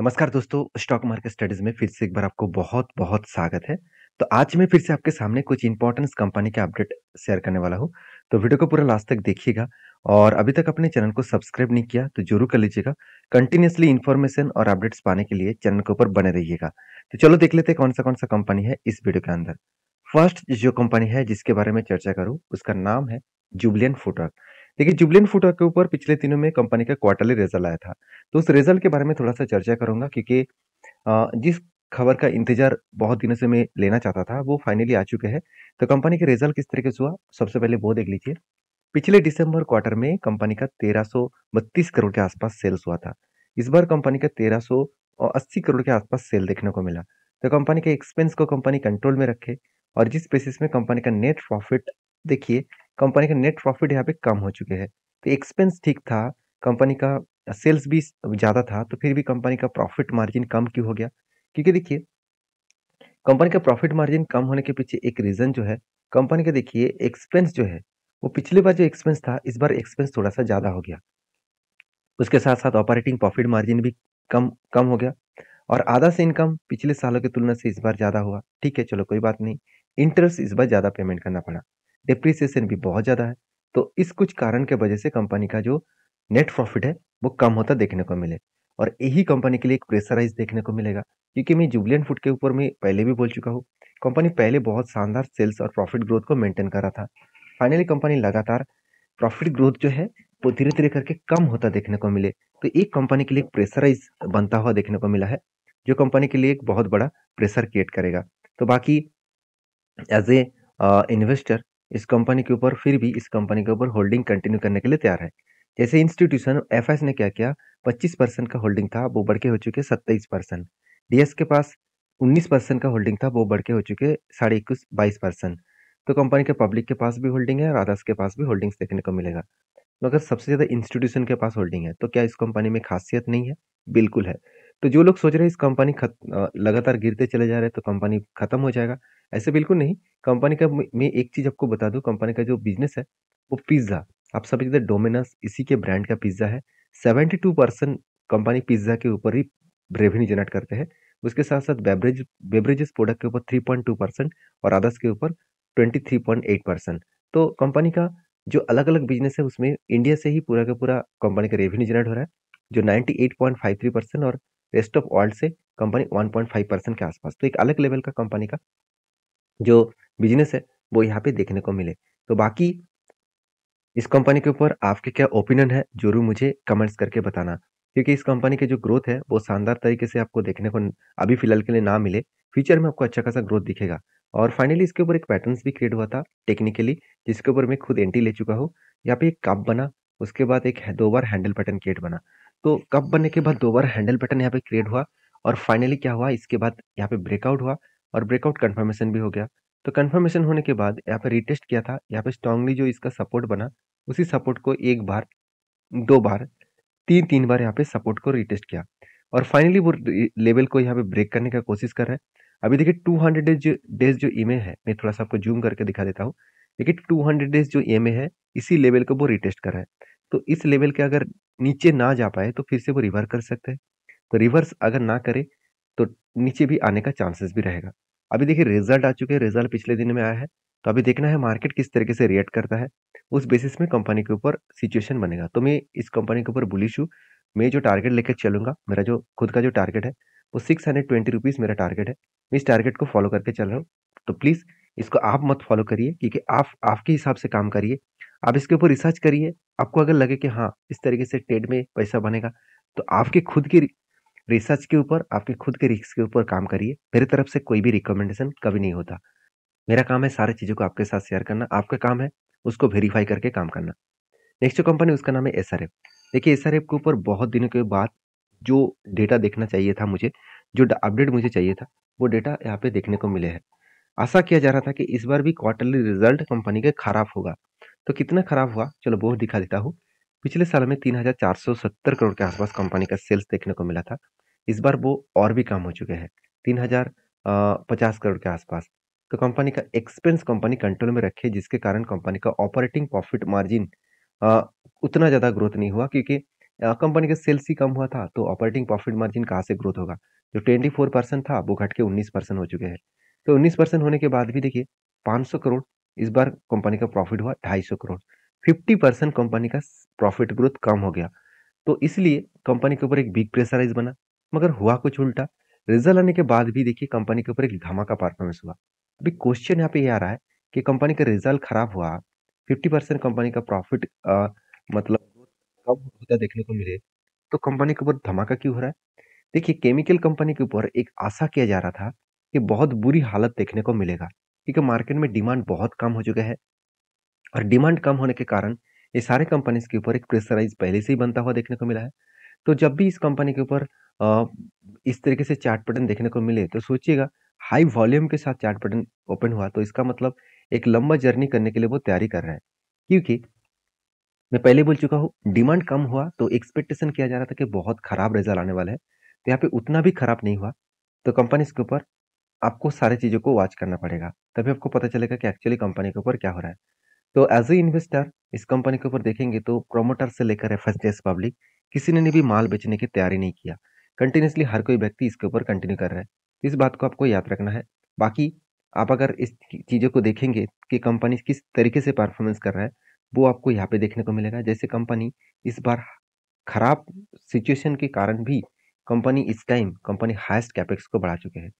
नमस्कार दोस्तों, stock market studies में फिर से एक बार आपको बहुत-बहुत स्वागत है। तो आज मैं फिर से आपके सामने कुछ इम्पोर्टेंस कंपनी के अपडेट शेयर करने वाला हूँ। तो वीडियो को पूरा लास्ट तक देखिएगा और अभी तक अपने चैनल को सब्सक्राइब नहीं किया तो ज़रूर कर लीजिएगा। कंटिन्यूअसली इन्फॉर्मेशन और अपडेट्स पाने के लिए चैनल के ऊपर बने रहिएगा। तो चलो देख लेते हैं कौन-सा कंपनी है इस वीडियो के अंदर। फर्स्ट जो कंपनी है जिसके बारे में चर्चा करूँ, उसका नाम है जुबिलेंट फूडवर्क। देखिए जुबिलेंट फूडवर्क के ऊपर पिछले दिनों में कंपनी का क्वार्टरली रिजल्ट आया था। तो उस रिजल्ट के बारे में थोड़ा-सा चर्चा करूँगा क्योंकि जिस खबर का इंतज़ार बहुत दिनों से मैं लेना चाहता था, वो फाइनली आ चुके हैं। तो कंपनी के रिजल्ट किस तरीके से हुआ, सबसे पहले वो देख लीजिए। पिछले दिसंबर क्वार्टर में कंपनी का 1332 करोड़ के आसपास सेल्स हुआ था। इस बार कंपनी का 1380 करोड़ के आसपास सेल देखने को मिला। तो कंपनी के एक्सपेंस को कंपनी कंट्रोल में रखे और जिस बेसिस में कंपनी का नेट प्रॉफिट देखिए, कंपनी का नेट प्रॉफिट यहाँ पे कम हो चुके हैं। तो एक्सपेंस ठीक था, कंपनी का सेल्स भी ज़्यादा था, तो फिर भी कंपनी का प्रॉफिट मार्जिन कम क्यों हो गया? क्योंकि देखिए, कंपनी का प्रॉफिट मार्जिन कम होने के पीछे एक रीज़न जो है, कंपनी का देखिए एक्सपेंस जो है, वो पिछली बार जो एक्सपेंस था, इस बार एक्सपेंस थोड़ा-सा ज़्यादा हो गया। उसके साथ-साथ ऑपरेटिंग प्रॉफिट मार्जिन भी कम कम हो गया और आधा से इनकम पिछले सालों की तुलना से इस बार ज़्यादा हुआ। ठीक है, चलो कोई बात नहीं। इंटरेस्ट इस बार ज़्यादा पेमेंट करना पड़ा। डेप्रिसिएशन भी बहुत ज़्यादा है। तो इस कुछ कारण के वजह से कंपनी का जो नेट प्रॉफिट है, वो कम होता देखने को मिले और यही कंपनी के लिए एक प्रेशराइज़ देखने को मिलेगा। क्योंकि मैं जुबिलेंट फूड के ऊपर मैं पहले भी बोल चुका हूँ, कंपनी पहले बहुत शानदार सेल्स और प्रॉफिट ग्रोथ को मेंटेन कर रहा था। फाइनली कंपनी लगातार प्रॉफिट ग्रोथ जो है, वो धीरे-धीरे करके कम होता देखने को मिले। तो एक कंपनी के लिए एक प्रेशराइज़ बनता हुआ देखने को मिला है, जो कंपनी के लिए एक बहुत बड़ा प्रेशर क्रिएट करेगा। तो बाकी एज़ ए इन्वेस्टर इस कंपनी के ऊपर फिर भी इस कंपनी के ऊपर होल्डिंग कंटिन्यू करने के लिए तैयार है। जैसे इंस्टीट्यूशन एफएस ने क्या किया 25% का होल्डिंग था वो बढ़ के हो चुके 27%। डीएस के पास 19% का होल्डिंग था वो बढ़ के हो चुके 21 22%। तो कंपनी के पब्लिक के पास भी होल्डिंग है और अदर्स के पास भी होल्डिंग्स देखने को मिलेगा। तो अगर सबसे ज़्यादा इंस्टीट्यूशन के पास होल्डिंग है, तो क्या इस कंपनी में खासियत नहीं है? बिल्कुल है। तो जो लोग सोच रहे हैं इस कंपनी लगातार गिरते चले जा रहे हैं तो कंपनी खत्म हो जाएगा, ऐसे बिल्कुल नहीं। कंपनी का मैं एक चीज़ आपको बता दूँ कंपनी का जो बिज़नेस है, वो पिज़्ज़ा आप सभी जानते हैं डोमिनोज़ इसी के ब्रांड का पिज़्ज़ा है। 72% कंपनी पिज़्ज़ा के ऊपर ही रेवेन्यू जनरेट करते हैं। उसके साथ-साथ बेवरेजेस प्रोडक्ट के ऊपर 3.2% और अदर्स के ऊपर 23.8%। तो कंपनी का जो अलग-अलग बिज़नेस है उसमें इंडिया से ही पूरा का पूरा कंपनी का रेवेन्यू जनरेट हो रहा है, जो 98.53% और रेस्ट ऑफ वर्ल्ड से कंपनी 1.5% के आसपास। तो एक अलग लेवल का कंपनी का जो बिज़नेस है, वो यहाँ पे देखने को मिले। तो बाकी इस कंपनी के ऊपर आपके क्या ओपिनियन है, ज़रूर मुझे कमेंट्स करके बताना। क्योंकि इस कंपनी की जो ग्रोथ है, वो शानदार तरीके से आपको देखने को अभी फ़िलहाल के लिए ना मिले, फ्यूचर में आपको अच्छा खासा ग्रोथ दिखेगा। और फाइनली इसके ऊपर एक पैटर्न्स भी क्रिएट हुआ था टेक्निकली, जिसके ऊपर मैं खुद एंट्री ले चुका हूँ। यहाँ पे एक कप बना, उसके बाद एक 2 बार हैंडल पैटर्न क्रिएट बना। तो कप बनने के बाद 2 बार हैंडल पैटर्न यहाँ पे क्रिएट हुआ और फाइनली क्या हुआ, इसके बाद यहाँ पे ब्रेकआउट हुआ और ब्रेकआउट कन्फर्मेशन भी हो गया। तो कन्फर्मेशन होने के बाद यहाँ पे रीटेस्ट किया था, यहाँ पे स्ट्रांगली जो इसका सपोर्ट बना उसी सपोर्ट को 1 बार, 2 बार, 3-3 बार यहाँ पे सपोर्ट को रीटेस्ट किया और फाइनली वो लेवल को यहाँ पे ब्रेक करने का कोशिश कर रहा है। अभी देखिए 200 डेज़ जो ईएमए है, मैं थोड़ा-सा आपको ज़ूम करके दिखा देता हूँ। देखिए 200 डेज़ जो ईएमए है, इसी लेवल को वो रीटेस्ट कर रहा है। तो इस लेवल के अगर नीचे ना जा पाए तो फिर से वो रिवर्स कर सकते हैं। तो रिवर्स अगर ना करे, तो नीचे भी आने का चांसेस भी रहेगा। अभी देखिए रिज़ल्ट आ चुके हैं, रिज़ल्ट पिछले दिन में आया है, तो अभी देखना है मार्केट किस तरीके से रिएक्ट करता है। उस बेसिस में कंपनी के ऊपर सिचुएशन बनेगा। तो मैं इस कंपनी के ऊपर बुलिश हूँ। मैं जो टारगेट लेके चलूँगा, मेरा जो खुद का जो टारगेट है, वो ₹620 मेरा टारगेट है। मैं इस टारगेट को फ़ॉलो करके चल रहा हूँ। तो प्लीज़ इसको आप मत फ़ॉलो करिए क्योंकि आप आपके हिसाब से काम करिए। आप इसके ऊपर रिसर्च करिए। आपको अगर लगे कि हाँ, इस तरीके से ट्रेड में पैसा बनेगा, तो आपके खुद की रिसर्च के ऊपर, आपके खुद के रिस्क के ऊपर काम करिए। मेरी तरफ से कोई भी रिकमेंडेशन कभी नहीं होता। मेरा काम है सारी चीज़ों को आपके साथ शेयर करना, आपका काम है उसको वेरीफ़ाई करके काम करना। नेक्स्ट जो कंपनी उसका नाम है एसआरएफ। देखिए एसआरएफ के ऊपर बहुत दिनों के बाद जो डेटा देखना चाहिए था मुझे, जो अपडेट मुझे चाहिए था, वो डेटा यहाँ पे देखने को मिले हैं। आशा किया जा रहा था कि इस बार भी क्वार्टरली रिजल्ट कंपनी का खराब होगा। तो कितना खराब हुआ? चलो वो दिखा देता हूँ। पिछले साल में 3,470 करोड़ के आसपास कंपनी का सेल्स देखने को मिला था। इस बार वो और भी कम हो चुके हैं, 3,050 करोड़ के आसपास। तो कंपनी का एक्सपेंस कंपनी कंट्रोल में रखे जिसके कारण कंपनी का ऑपरेटिंग प्रॉफिट मार्जिन अ, उतना ज़्यादा ग्रोथ नहीं हुआ क्योंकि कंपनी का सेल्स ही कम हुआ था, तो ऑपरेटिंग प्रॉफिट मार्जिन कहाँ से ग्रोथ होगा? जो 24% था, वो घट के 19% हो चुके हैं। तो 19% होने के बाद भी देखिए 500 करोड़ इस बार कंपनी का प्रॉफिट हुआ 250 करोड़। 50% कंपनी का प्रॉफिट ग्रोथ कम हो गया। तो इसलिए कंपनी के ऊपर एक बिग प्रेशराइज बना, मगर हुआ कुछ उल्टा। रिजल्ट आने के बाद भी देखिए कंपनी के ऊपर एक धमाका परफॉर्मेंस हुआ। अभी क्वेश्चन यहाँ पे ये आ रहा है कि कंपनी का रिजल्ट खराब हुआ, 50% कंपनी का प्रॉफिट मतलब कम होता देखने को मिले, तो कंपनी के ऊपर धमाका क्यों हो रहा है? देखिए केमिकल कंपनी के ऊपर एक आशा किया जा रहा था कि बहुत बुरी हालत देखने को मिलेगा, क्योंकि मार्केट में डिमांड बहुत कम हो चुका है। और डिमांड कम होने के कारण ये सारे कंपनीज के ऊपर एक प्रेशराइज पहले से ही बनता हुआ देखने को मिला है। तो जब भी इस कंपनी के ऊपर अ, इस तरीके से चार्ट पैटर्न देखने को मिले, तो सोचिएगा हाई वॉल्यूम के साथ चार्ट पैटर्न ओपन हुआ, तो इसका मतलब एक लंबा जर्नी करने के लिए वो तैयारी कर रहा है। क्योंकि मैं पहले बोल चुका हूँ, डिमांड कम हुआ तो एक्सपेक्टेशन किया जा रहा था कि बहुत खराब रिजल्ट आने वाला है। तो यहाँ पे उतना भी खराब नहीं हुआ। तो कंपनी के ऊपर आपको सारी चीज़ों को वॉच करना पड़ेगा, तभी आपको पता चलेगा कि एक्चुअली कंपनी के ऊपर क्या हो रहा है। तो एज ए इन्वेस्टर इस कंपनी के ऊपर देखेंगे तो प्रोमोटर से लेकर एफएसडीएस पब्लिक किसी ने भी माल बेचने की तैयारी नहीं किया। कंटिन्यूसली हर कोई व्यक्ति इसके ऊपर कंटिन्यू कर रहा है। इस बात को आपको याद रखना है। बाकी आप अगर इस चीज़ों को देखेंगे कि कंपनी किस तरीके से परफॉर्मेंस कर रहा है, वो आपको यहाँ पे देखने को मिलेगा। जैसे कंपनी इस बार खराब सिचुएशन के कारण भी कंपनी इस टाइम कंपनी हाईएस्ट कैपेक्स को बढ़ा चुके हैं।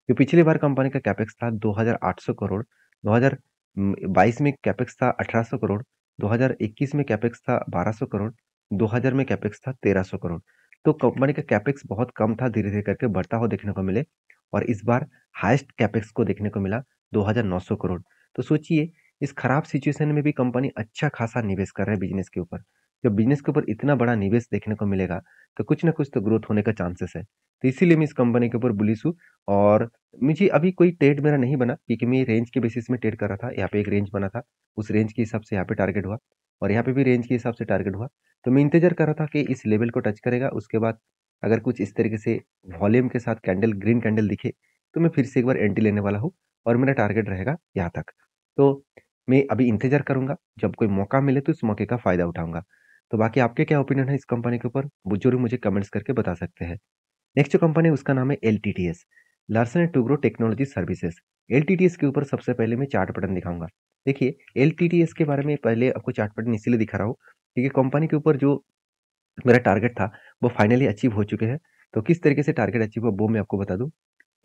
जो पिछली बार कंपनी का कैपेक्स था 2800 करोड़, 2022 में कैपेक्स था 1800 करोड़, 2021 में कैपेक्स था 1200 करोड़, 2000 में कैपेक्स था 1300 करोड़। तो कंपनी का कैपेक्स बहुत कम था, धीरे धीरे करके बढ़ता हुआ देखने को मिले। और इस बार हाईएस्ट कैपेक्स को देखने को मिला 2900 करोड़। तो सोचिए इस खराब सिचुएशन में भी कंपनी अच्छा खासा निवेश कर रहा है बिजनेस के ऊपर। जब बिजनेस के ऊपर इतना बड़ा निवेश देखने को मिलेगा, तो कुछ ना कुछ तो ग्रोथ होने का चांसेस है। तो इसीलिए मैं इस कंपनी के ऊपर बुलिश हूँ। और मुझे अभी कोई ट्रेड मेरा नहीं बना, क्योंकि मैं रेंज के बेसिस में ट्रेड कर रहा था। यहाँ पे एक रेंज बना था, उस रेंज के हिसाब से यहाँ पे टारगेट हुआ, और यहाँ पे भी रेंज के हिसाब से टारगेट हुआ। तो मैं इंतजार कर रहा था कि इस लेवल को टच करेगा, उसके बाद अगर कुछ इस तरीके से वॉल्यूम के साथ कैंडल ग्रीन कैंडल दिखे, तो मैं फिर से एक बार एंट्री लेने वाला हूँ, और मेरा टारगेट रहेगा यहाँ तक। तो मैं अभी इंतजार करूंगा, जब कोई मौका मिले तो इस मौके का फायदा उठाऊंगा। तो बाकी आपके क्या ओपिनियन है इस कंपनी के ऊपर, वो जरूर मुझे कमेंट्स करके बता सकते हैं। नेक्स्ट जो कंपनी है उसका नाम है LTTS, Larsen and Toubro technology services. LTTS के ऊपर सबसे पहले मैं चार्ट पैटर्न दिखाऊंगा। देखिए एलटीटीएस के बारे में पहले आपको चार्ट पैटर्न इसीलिए दिखा रहा हूँ, क्योंकि कंपनी के ऊपर जो मेरा टारगेट था वो फाइनली अचीव हो चुके हैं। तो किस तरीके से टारगेट अचीव हुआ वो मैं आपको बता दूं।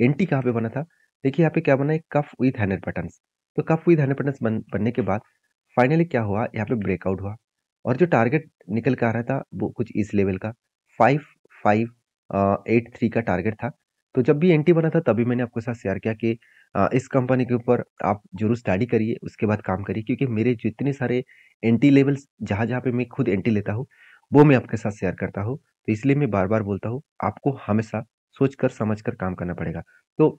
एनटी कहाँ पे बना था? देखिए यहाँ पे क्या बना है, कफ विथ हंड्रेड पैटर्न्स। तो कफ विथ हंड्रेड पैटर्न्स बनने के बाद फाइनली क्या हुआ, यहाँ पे ब्रेकआउट हुआ। और जो टारगेट निकल के आ रहा था वो कुछ इस लेवल का 5583 का टारगेट था। तो जब भी एनटी बना था तभी मैंने आपके साथ शेयर किया कि इस कंपनी के ऊपर आप जरूर स्टडी करिए, उसके बाद काम करिए, क्योंकि मेरे जितने सारे एनटी लेवल्स जहाँ जहाँ पे मैं खुद एनटी लेता हूँ, वो मैं आपके साथ शेयर करता हूँ। तो इसलिए मैं बार बार बोलता हूँ, आपको हमेशा सोच कर समझ कर काम करना पड़ेगा। तो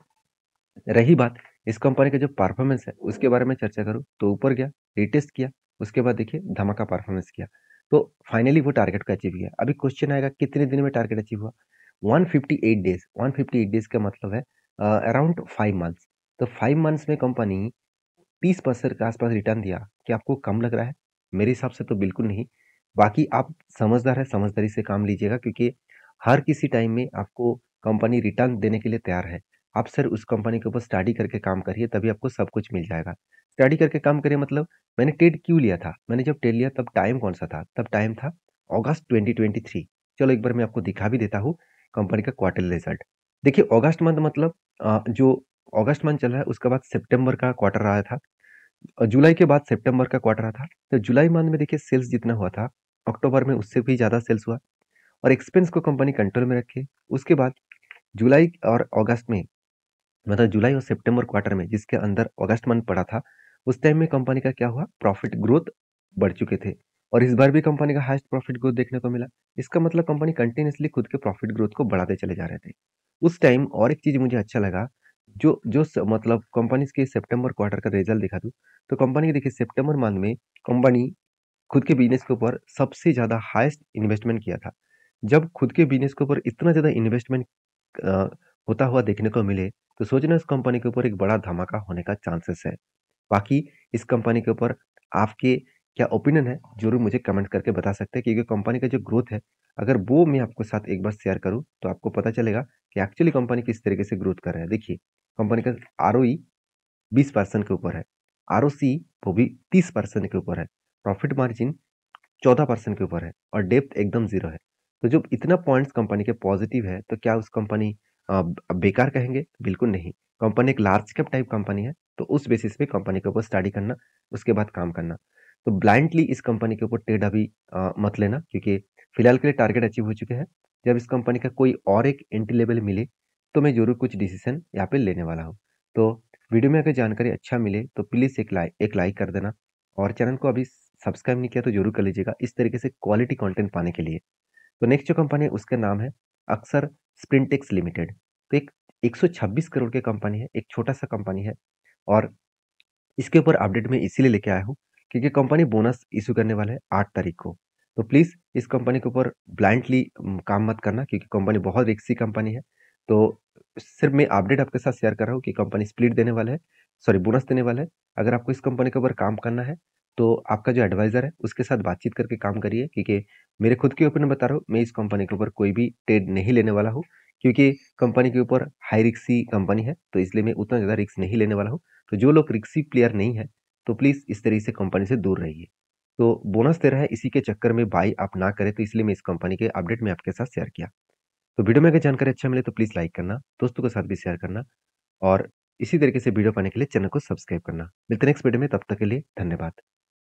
रही बात इस कंपनी का जो परफॉर्मेंस है उसके बारे में चर्चा करूँ, तो ऊपर गया, रीटेस्ट किया, उसके बाद देखिए धमाका परफॉर्मेंस किया। तो फाइनली वो टारगेट को अचीव किया। अभी क्वेश्चन आएगा कितने दिन में टारगेट अचीव हुआ? 158 डेज। 158 डेज का मतलब है अराउंड 5 मंथ्स। तो 5 मंथ्स में कंपनी 30% के आसपास रिटर्न दिया। क्या आपको कम लग रहा है? मेरे हिसाब से तो बिल्कुल नहीं। बाकी आप समझदार है, समझदारी से काम लीजिएगा, क्योंकि हर किसी टाइम में आपको कंपनी रिटर्न देने के लिए तैयार है। आप सिर्फ उस कंपनी के ऊपर स्टडी करके काम करिए, तभी आपको सब कुछ मिल जाएगा। स्टडी करके काम करिए मतलब मैंने ट्रेड क्यों लिया था? मैंने जब ट्रेड लिया तब टाइम कौन सा था? तब टाइम था अगस्त 2023। चलो एक बार मैं आपको दिखा भी देता हूँ कंपनी का क्वार्टरली रिजल्ट। देखिए अगस्त मंथ मतलब जो अगस्त मंथ चल रहा है उसके बाद सितंबर का क्वार्टर आया था, और जुलाई के बाद सितंबर का क्वार्टर था। तो जुलाई मंथ में देखिए सेल्स जितना हुआ था, अक्टूबर में उससे भी ज़्यादा सेल्स हुआ। और एक्सपेंस को कंपनी कंट्रोल में रखे। उसके बाद जुलाई और अगस्त में, मतलब जुलाई और सितंबर क्वार्टर में जिसके अंदर अगस्त मंथ पड़ा था, उस टाइम में कंपनी का क्या हुआ, प्रॉफिट ग्रोथ बढ़ चुके थे। और इस बार भी कंपनी का हाईएस्ट प्रॉफिट ग्रोथ देखने को मिला। इसका मतलब कंपनी कंटिन्यूसली खुद के प्रॉफिट ग्रोथ को बढ़ाते चले जा रहे थे। उस टाइम और एक चीज मुझे अच्छा लगा, जो जो मतलब कंपनी के सितंबर क्वार्टर का रिजल्ट दिखा दूं, तो कंपनी के देखिए सितंबर मंथ में कंपनी खुद के बिजनेस के ऊपर सबसे ज्यादा हाईएस्ट इन्वेस्टमेंट किया था। जब खुद के बिजनेस के ऊपर इतना ज्यादा इन्वेस्टमेंट होता हुआ देखने को मिले, तो सोचना इस कंपनी के ऊपर एक बड़ा धमाका होने का चांसेस है। बाकी इस कंपनी के ऊपर आपके क्या ओपिनियन है, ज़रूर मुझे कमेंट करके बता सकते हैं, क्योंकि कंपनी का जो ग्रोथ है, अगर वो मैं आपके साथ एक बार शेयर करूँ, तो आपको पता चलेगा कि एक्चुअली कंपनी किस तरीके से ग्रोथ कर रहा है। देखिए, कंपनी का आरओई 20% के ऊपर है, आरओसी वो भी 30% के ऊपर है, प्रॉफिट मार्जिन 14% के ऊपर है और डेप्थ एकदम ज़ीरो है। तो जब इतना पॉइंट्स कंपनी के पॉजिटिव है, तो क्या उस कंपनी बेकार कहेंगे? बिल्कुल नहीं। कंपनी एक लार्ज कैप टाइप कंपनी है, तो उस बेसिस पे कंपनी के ऊपर स्टडी करना, उसके बाद काम करना। तो ब्लाइंडली इस कंपनी के ऊपर ट्रेड अभी मत लेना, क्योंकि फिलहाल के लिए टारगेट अचीव हो चुके हैं। जब इस कंपनी का कोई और एक एंट्री लेवल मिले, तो मैं ज़रूर कुछ डिसीजन यहाँ पे लेने वाला हूँ। तो वीडियो में अगर जानकारी अच्छा मिले, तो प्लीज़ एक लाइक कर देना और चैनल को अभी सब्सक्राइब नहीं किया तो ज़रूर कर लीजिएगा, इस तरीके से क्वालिटी कंटेंट पाने के लिए। तो नेक्स्ट जो कंपनी है उसका नाम है अक्सर स्प्रिंटेक्स लिमिटेड। तो एक 126 करोड़ की कंपनी है, एक छोटा-सा कंपनी है और इसके ऊपर अपडेट मैं इसीलिए लेके आया हूँ, क्योंकि कंपनी बोनस इश्यू करने वाला है 8 तारीख को। तो प्लीज़ इस कंपनी के ऊपर ब्लाइंडली काम मत करना, क्योंकि कंपनी बहुत रिस्की कंपनी है। तो सिर्फ मैं अपडेट आपके साथ शेयर कर रहा हूँ कि कंपनी स्प्लिट देने वाला है, सॉरी बोनस देने वाला है। अगर आपको इस कंपनी के ऊपर काम करना है, तो आपका जो एडवाइज़र है उसके साथ बातचीत करके काम करिए, क्योंकि मेरे खुद के ओपिनियन बता रहा हूँ, मैं इस कंपनी के ऊपर कोई भी ट्रेड नहीं लेने वाला हूँ, क्योंकि कंपनी के ऊपर हाई रिस्की कंपनी है, तो इसलिए मैं उतना ज़्यादा रिस्क नहीं लेने वाला हूँ। तो जो लोग रिस्की प्लेयर नहीं है, तो प्लीज़ इस तरीके से कंपनी से दूर रहिए। तो बोनस दे रहा है, इसी के चक्कर में बाय आप ना करें, तो इसलिए मैं इस कंपनी के अपडेट में आपके साथ शेयर किया। तो वीडियो में अगर जानकारी अच्छा मिले तो प्लीज़ लाइक करना, दोस्तों के साथ भी शेयर करना और इसी तरीके से वीडियो पाने के लिए चैनल को सब्सक्राइब करना। मिलते हैं नेक्स्ट वीडियो में, तब तक के लिए धन्यवाद।